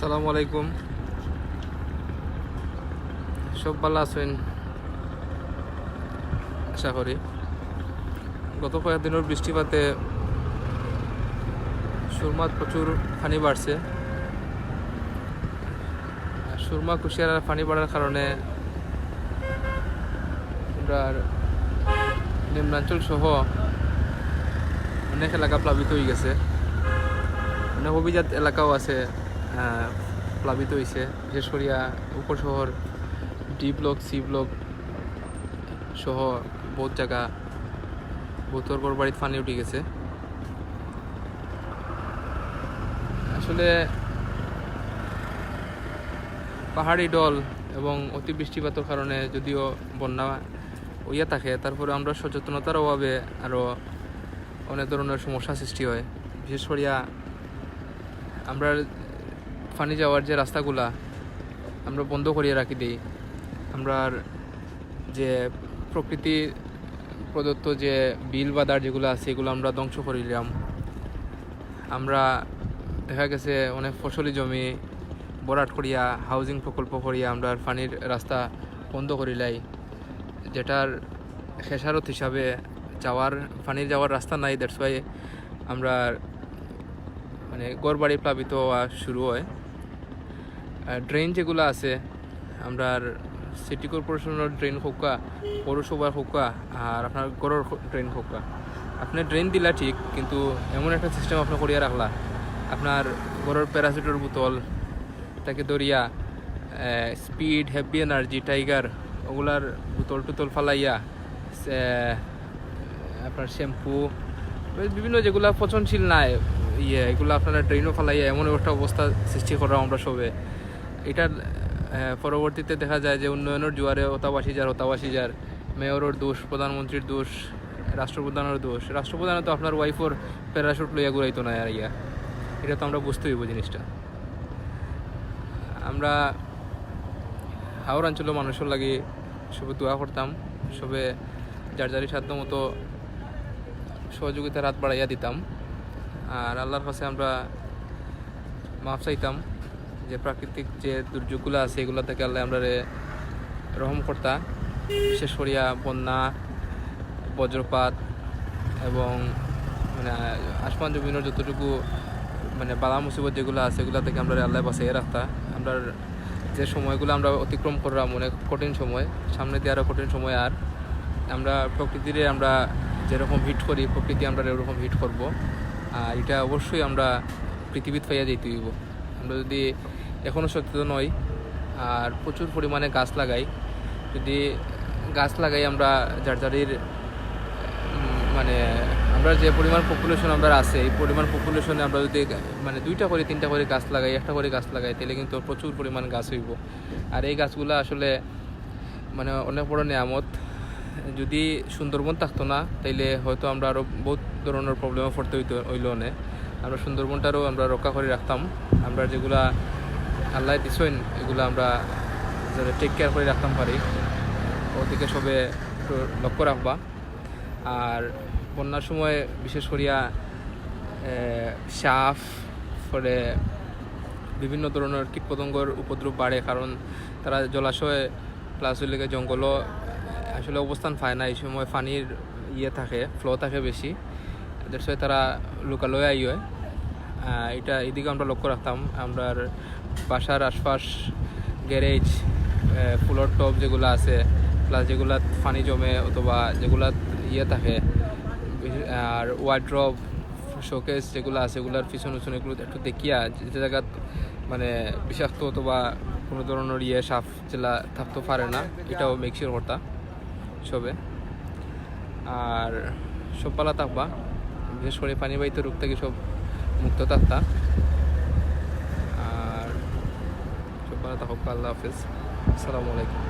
আসসালামু আলাইকুম। সব ভালো আছেন আশা করি। গত কয়েকদিনের বৃষ্টিপাতে সুরমাত প্রচুর পানি বাড়ছে। সুরমা কুশিয়ারার পানি বাড়ার কারণে আমরা নিম্নাঞ্চল সহ অনেক এলাকা প্লাবিত হয়ে গেছে। অনেক অভিজাত এলাকাও আছে প্লাবিত হয়েছে। বিশেষ করিয়া উপশহর ডি ব্লক, সি ব্লক সহ বহুত জায়গা বহুতর ঘর বাড়িতে পানি উঠে গেছে। আসলে পাহাড়ি ডল এবং অতি বৃষ্টিপাতের কারণে যদিও বন্যা হইয়া থাকে, তারপরে আমরা সচেতনতার অভাবে আরও অনেক ধরনের সমস্যা সৃষ্টি হয়। বিশেষ করিয়া আমরা পানি যাওয়ার যে রাস্তাগুলা আমরা বন্ধ করিয়ে রাখি দিই। আমরা যে প্রকৃতি প্রদত্ত যে বিল বাদার যেগুলো আছে এগুলো আমরা ধ্বংস করিলাম। আমরা দেখা গেছে অনেক ফসলি জমি বরাট করিয়া হাউজিং প্রকল্প করিয়া আমরা পানির রাস্তা বন্ধ করিলাই, যেটার খেসারত হিসাবে পানির যাওয়ার রাস্তা নাই। দ্যাটস ওয়াই আমরা ঘর বাড়ি প্লাবিত হওয়া শুরু হয়। ড্রেন যেগুলো আছে আমরা সিটি কর্পোরেশনের ড্রেন হোকা, পৌরসভার হোকা, আর আপনার ঘরের ড্রেন হোকা, আপনি ড্রেন দিলা ঠিক, কিন্তু এমন একটা সিস্টেম আপনি করিয়া রাখলা আপনার ঘরের প্যারাসুটের বোতল তাকে দরিয়া স্পিড, হ্যাপি এনার্জি, টাইগার ওগুলার বোতল টুতল ফালাইয়া আপনার শ্যাম্পু বিভিন্ন যেগুলো পচনশীল নাই এগুলো আপনারা ড্রেনও ফালাইয়া এমন একটা অবস্থা সৃষ্টি করা আমরা সবে। এটার পরবর্তীতে দেখা যায় যে উন্নয়নের জোয়ারে হতাবাসী যার মেয়রের দোষ, প্রধানমন্ত্রীর দোষ, রাষ্ট্রপ্রধানের দোষ। রাষ্ট্রপ্রধানে তো আপনার ওয়াইফর প্যারাশুট লইয়া ঘুরাইতো না আর এটা তো আমরা বুঝতে হইব জিনিসটা। আমরা হাওড় অঞ্চলের মানুষের লাগে সবে দোয়া করতাম, সবে যার সাধ্য মতো সহযোগিতার হাত বাড়াইয়া দিতাম, আর আল্লাহর কাছে আমরা মাফ চাইতাম যে প্রাকৃতিক যে দুর্যোগগুলো আছে এগুলো থেকে আল্লাহ আমরা রহম করতা। বিশেষ করিয়া বন্যা, বজ্রপাত এবং আসমান জমিনের যতটুকু বালা মুসিবত যেগুলো আছে এগুলো থেকে আমরা আল্লাহ বাঁচিয়ে রাখতা। আমরা যে সময়গুলো আমরা অতিক্রম করলাম অনেক কঠিন সময়, সামনে দিয়ে আরও কঠিন সময়, আর আমরা প্রকৃতিরে আমরা যেরকম হিট করি প্রকৃতি আমরা এরকম হিট করব। আর এটা অবশ্যই আমরা পৃথিবীতে পাইয়া যেতে হইব। আমরা যদি এখনও সচেতন হই আর প্রচুর পরিমাণে গাছ লাগাই আমরা যার আমরা যে পরিমাণ পপুলেশন আমরা আছে এই পরিমাণ পপুলেশনে আমরা যদি 2টা করে 3টা করে গাছ লাগাই, 1টা করে গাছ লাগাই, তাহলে কিন্তু প্রচুর পরিমাণ গাছ হইব। আর এই গাছগুলো আসলে অনেক বড় নিয়ামত। যদি সুন্দরবন থাকতো না তাইলে হয়তো আমরা আরও বহুত ধরনের প্রবলেমে পড়তে হইল না। আমরা সুন্দরবনটারও আমরা রক্ষা করে রাখতাম। আমরা যেগুলা আল্লাহ দিছেন এগুলো আমরা যাতে টেক কেয়ার করে রাখতাম পারি, ওদিকে সবে একটু লক্ষ্য রাখবা। আর বন্যার সময় বিশেষ করিয়া সাপ, ফলে বিভিন্ন ধরনের কীটপতঙ্গর উপদ্রব বাড়ে, কারণ তারা জলাশয় প্লাস হইলে জঙ্গলও আসলে অবস্থান পায় না। এই সময় পানির থাকে, ফ্লো থাকে বেশি, এদের সাথে তারা লোকালয়ে হয়। এটা এদিকে আমরা লক্ষ্য রাখতাম। আমরা বাসার আশপাশ গ্যারেজ, ফুলের টব যেগুলো আছে, প্লাস যেগুলা পানি জমে অথবা যেগুলা থাকে, আর ওয়ার্ড্রব, শোকেস যেগুলো আছে এগুলার পিছনে এগুলো একটু দেখিয়া যে জায়গা বিষাক্ত অথবা কোনো ধরনের সাপ যেগুলা থাকতে পারে না, এটাও মেকশিওর করতাম সবে। আর সব পালা থাকবা, বিশেষ করে পানি বাহিত রোগ থেকে সব মুক্ত থাকতা। আর সব পালা থাকুক। আল্লাহ হাফেজ, আসসালামু আলাইকুম।